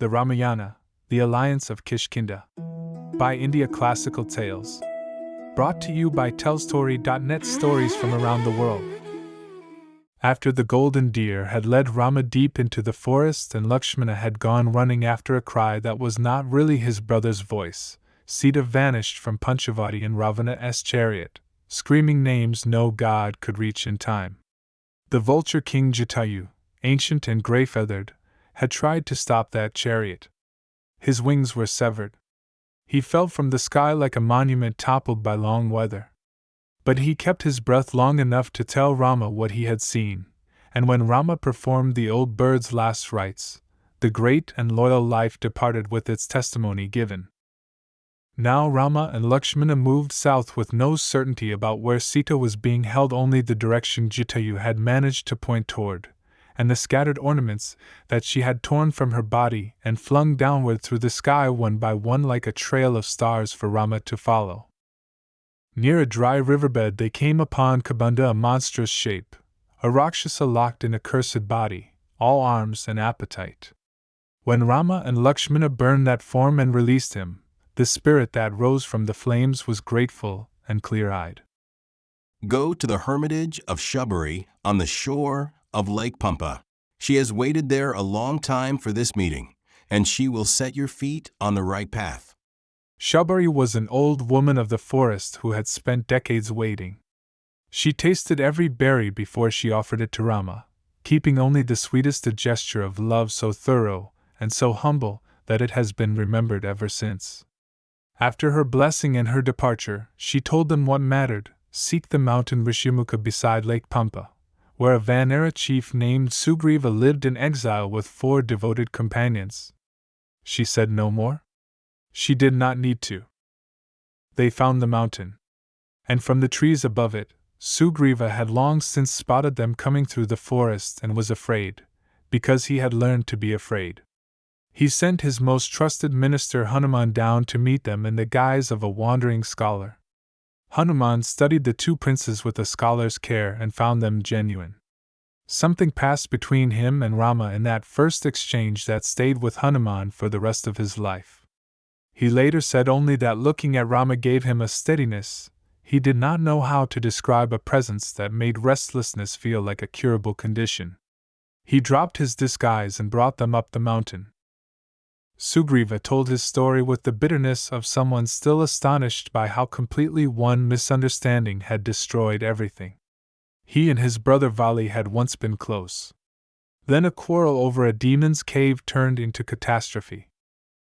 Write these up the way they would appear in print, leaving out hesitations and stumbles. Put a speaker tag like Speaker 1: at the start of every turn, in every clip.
Speaker 1: The Ramayana, The Alliance of Kishkindha. By India Classical Tales. Brought to you by TellStory.net, stories from around the world. After the golden deer had led Rama deep into the forest and Lakshmana had gone running after a cry that was not really his brother's voice, Sita vanished from Panchavati in Ravana's chariot, screaming names no god could reach in time. The vulture king Jatayu, ancient and grey-feathered, had tried to stop that chariot. His wings were severed. He fell from the sky like a monument toppled by long weather. But he kept his breath long enough to tell Rama what he had seen, and when Rama performed the old bird's last rites, the great and loyal life departed with its testimony given. Now Rama and Lakshmana moved south with no certainty about where Sita was being held, only the direction Jatayu had managed to point toward, and the scattered ornaments that she had torn from her body and flung downward through the sky one by one like a trail of stars for Rama to follow. Near a dry riverbed they came upon Kishkindha, a monstrous shape, a Rakshasa locked in a cursed body, all arms and appetite. When Rama and Lakshmana burned that form and released him, the spirit that rose from the flames was grateful and clear-eyed.
Speaker 2: Go to the hermitage of Shubari on the shore of Lake Pampa. She has waited there a long time for this meeting, and she will set your feet on the right path.
Speaker 1: Shubari was an old woman of the forest who had spent decades waiting. She tasted every berry before she offered it to Rama, keeping only the sweetest a gesture of love so thorough and so humble that it has been remembered ever since. After her blessing and her departure, she told them what mattered: seek the mountain Rishimukha beside Lake Pampa, where a Vanera chief named Sugriva lived in exile with 4 devoted companions. She said no more. She did not need to. They found the mountain, and from the trees above it, Sugriva had long since spotted them coming through the forest and was afraid, because he had learned to be afraid. He sent his most trusted minister Hanuman down to meet them in the guise of a wandering scholar. Hanuman studied the 2 princes with a scholar's care and found them genuine. Something passed between him and Rama in that first exchange that stayed with Hanuman for the rest of his life. He later said only that looking at Rama gave him a steadiness. He did not know how to describe a presence that made restlessness feel like a curable condition. He dropped his disguise and brought them up the mountain. Sugriva told his story with the bitterness of someone still astonished by how completely one misunderstanding had destroyed everything. He and his brother Vali had once been close. Then a quarrel over a demon's cave turned into catastrophe.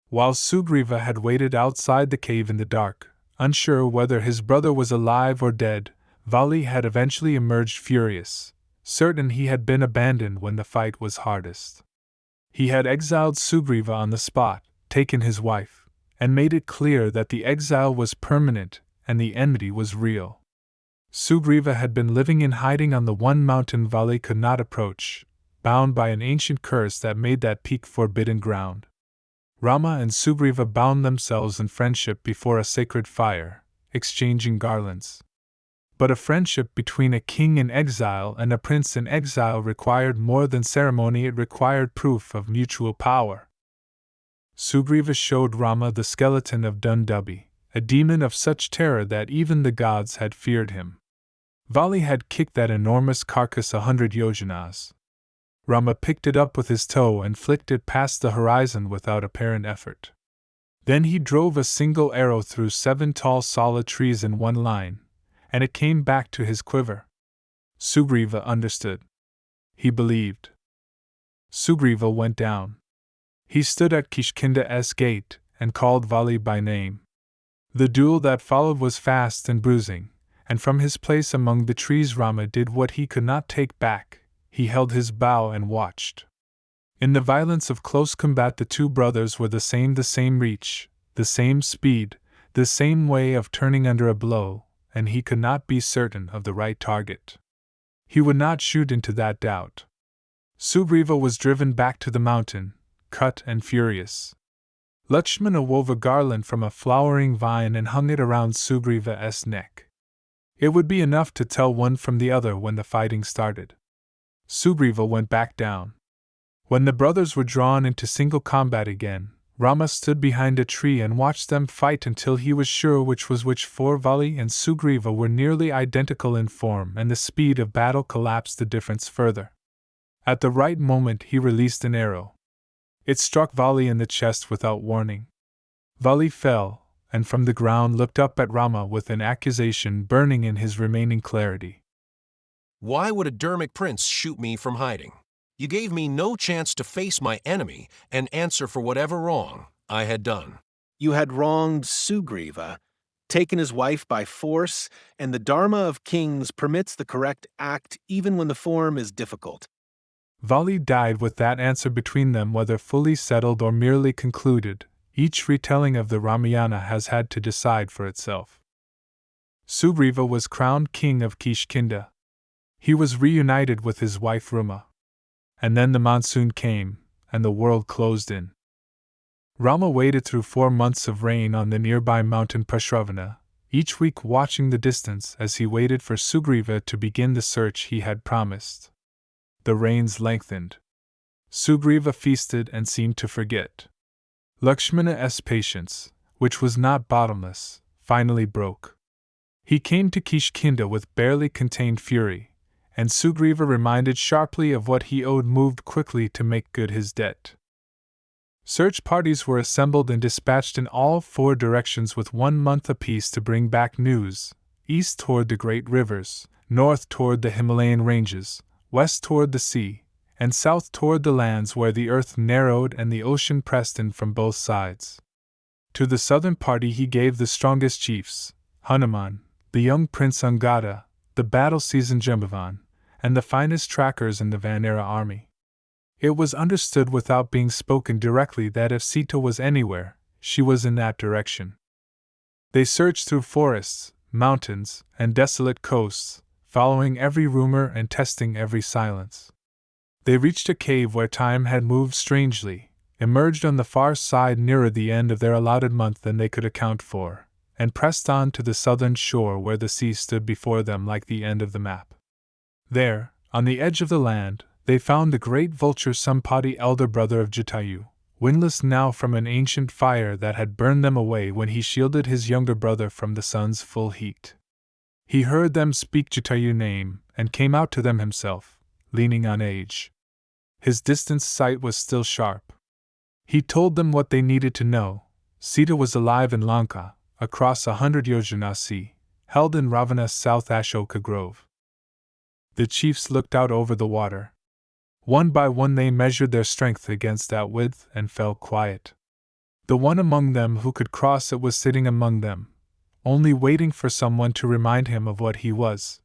Speaker 1: While Sugriva had waited outside the cave in the dark, unsure whether his brother was alive or dead, Vali had eventually emerged furious, certain he had been abandoned when the fight was hardest. He had exiled Sugriva on the spot, taken his wife, and made it clear that the exile was permanent and the enmity was real. Sugriva had been living in hiding on the one mountain Vali could not approach, bound by an ancient curse that made that peak forbidden ground. Rama and Sugriva bound themselves in friendship before a sacred fire, exchanging garlands. But a friendship between a king in exile and a prince in exile required more than ceremony, it required proof of mutual power. Sugriva showed Rama the skeleton of Dundubi, a demon of such terror that even the gods had feared him. Vali had kicked that enormous carcass 100 yojanas. Rama picked it up with his toe and flicked it past the horizon without apparent effort. Then he drove a single arrow through 7 tall solid trees in one line, and it came back to his quiver. Sugriva understood. He believed. Sugriva went down. He stood at Kishkindha's gate and called Vali by name. The duel that followed was fast and bruising, and from his place among the trees Rama did what he could not take back: he held his bow and watched. In the violence of close combat the 2 brothers were the same reach, the same speed, the same way of turning under a blow, and he could not be certain of the right target. He would not shoot into that doubt. Sugriva was driven back to the mountain, cut and furious. Lakshmana wove a garland from a flowering vine and hung it around Sugriva's neck. It would be enough to tell one from the other when the fighting started. Sugriva went back down. When the brothers were drawn into single combat again, Rama stood behind a tree and watched them fight until he was sure which was which, for Vali and Sugriva were nearly identical in form and the speed of battle collapsed the difference further. At the right moment he released an arrow. It struck Vali in the chest without warning. Vali fell, and from the ground looked up at Rama with an accusation burning in his remaining clarity.
Speaker 3: Why would a Dermic prince shoot me from hiding? You gave me no chance to face my enemy and answer for whatever wrong I had done.
Speaker 4: You had wronged Sugriva, taken his wife by force, and the Dharma of kings permits the correct act even when the form is difficult.
Speaker 1: Vali died with that answer between them, whether fully settled or merely concluded. Each retelling of the Ramayana has had to decide for itself. Sugriva was crowned king of Kishkindha. He was reunited with his wife Ruma. And then the monsoon came, and the world closed in. Rama waited through 4 months of rain on the nearby mountain Prashravana, each week watching the distance as he waited for Sugriva to begin the search he had promised. The rains lengthened. Sugriva feasted and seemed to forget. Lakshmana's patience, which was not bottomless, finally broke. He came to Kishkindha with barely contained fury, and Sugriva, reminded sharply of what he owed, moved quickly to make good his debt. Search parties were assembled and dispatched in all 4 directions with 1 month apiece to bring back news: east toward the great rivers, north toward the Himalayan ranges, west toward the sea, and south toward the lands where the earth narrowed and the ocean pressed in from both sides. To the southern party he gave the strongest chiefs, Hanuman, the young Prince Angada, the battle-seasoned Jambavan, and the finest trackers in the Vanera army. It was understood without being spoken directly that if Sita was anywhere, she was in that direction. They searched through forests, mountains, and desolate coasts, following every rumor and testing every silence. They reached a cave where time had moved strangely, emerged on the far side nearer the end of their allotted month than they could account for, and pressed on to the southern shore where the sea stood before them like the end of the map. There, on the edge of the land, they found the great vulture Sampati, elder brother of Jatayu, windless now from an ancient fire that had burned them away when he shielded his younger brother from the sun's full heat. He heard them speak Jatayu name, and came out to them himself, leaning on age. His distant sight was still sharp. He told them what they needed to know. Sita was alive in Lanka, across 100 yojana sea, held in Ravana's South Ashoka Grove. The chiefs looked out over the water. One by one they measured their strength against that width and fell quiet. The one among them who could cross it was sitting among them, only waiting for someone to remind him of what he was.